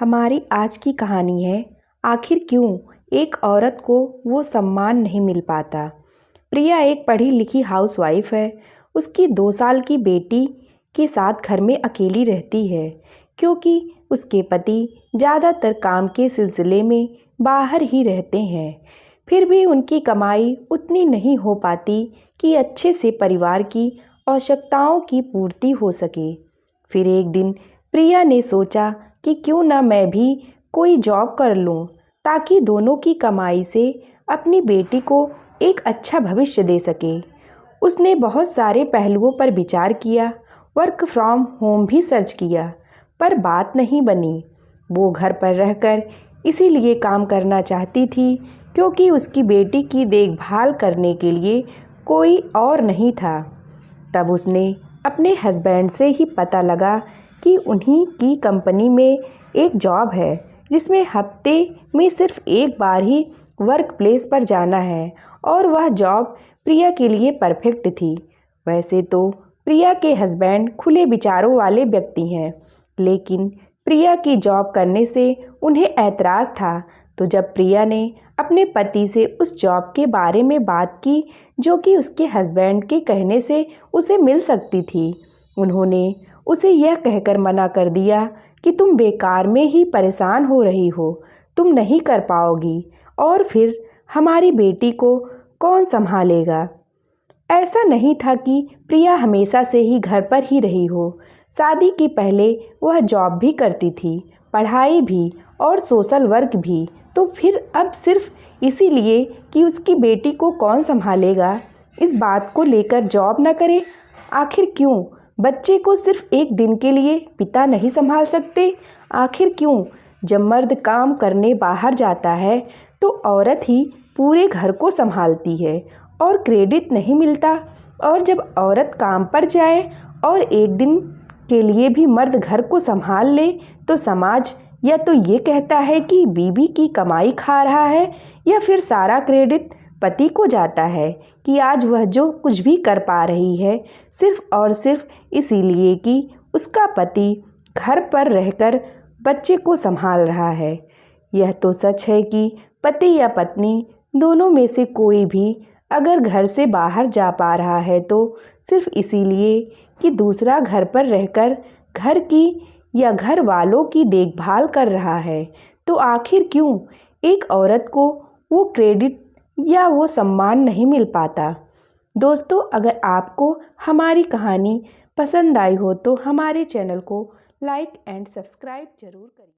हमारी आज की कहानी है आखिर क्यों एक औरत को वो सम्मान नहीं मिल पाता। प्रिया एक पढ़ी लिखी हाउसवाइफ है। उसकी 2 साल की बेटी के साथ घर में अकेली रहती है क्योंकि उसके पति ज़्यादातर काम के सिलसिले में बाहर ही रहते हैं। फिर भी उनकी कमाई उतनी नहीं हो पाती कि अच्छे से परिवार की आवश्यकताओं की पूर्ति हो सके। फिर एक दिन प्रिया ने सोचा कि क्यों ना मैं भी कोई जॉब कर लूं ताकि दोनों की कमाई से अपनी बेटी को एक अच्छा भविष्य दे सके। उसने बहुत सारे पहलुओं पर विचार किया, वर्क फ्रॉम होम भी सर्च किया, पर बात नहीं बनी। वो घर पर रहकर इसीलिए काम करना चाहती थी क्योंकि उसकी बेटी की देखभाल करने के लिए कोई और नहीं था। तब उसने अपने हस्बैंड से ही पता लगा कि उन्हीं की कंपनी में एक जॉब है जिसमें हफ्ते में सिर्फ एक बार ही वर्क प्लेस पर जाना है और वह जॉब प्रिया के लिए परफेक्ट थी। वैसे तो प्रिया के हस्बैंड खुले विचारों वाले व्यक्ति हैं, लेकिन प्रिया की जॉब करने से उन्हें ऐतराज़ था। तो जब प्रिया ने अपने पति से उस जॉब के बारे में बात की जो कि उसके हस्बैंड के कहने से उसे मिल सकती थी, उन्होंने उसे यह कहकर मना कर दिया कि तुम बेकार में ही परेशान हो रही हो, तुम नहीं कर पाओगी और फिर हमारी बेटी को कौन संभालेगा। ऐसा नहीं था कि प्रिया हमेशा से ही घर पर ही रही हो। शादी के पहले वह जॉब भी करती थी, पढ़ाई भी और सोशल वर्क भी। तो फिर अब सिर्फ इसीलिए कि उसकी बेटी को कौन संभालेगा, इस बात को लेकर जॉब न करे। आखिर क्यों बच्चे को सिर्फ एक दिन के लिए पिता नहीं संभाल सकते? आखिर क्यों जब मर्द काम करने बाहर जाता है तो औरत ही पूरे घर को संभालती है और क्रेडिट नहीं मिलता, और जब औरत काम पर जाए और एक दिन के लिए भी मर्द घर को संभाल ले तो समाज या तो ये कहता है कि बीवी की कमाई खा रहा है, या फिर सारा क्रेडिट पति को जाता है कि आज वह जो कुछ भी कर पा रही है सिर्फ और सिर्फ इसीलिए कि उसका पति घर पर रहकर बच्चे को संभाल रहा है। यह तो सच है कि पति या पत्नी दोनों में से कोई भी अगर घर से बाहर जा पा रहा है तो सिर्फ इसीलिए कि दूसरा घर पर रहकर घर की या घर वालों की देखभाल कर रहा है। तो आखिर क्यों एक औरत को वो क्रेडिट या वो सम्मान नहीं मिल पाता? दोस्तों, अगर आपको हमारी कहानी पसंद आई हो तो हमारे चैनल को लाइक एंड सब्सक्राइब जरूर करें।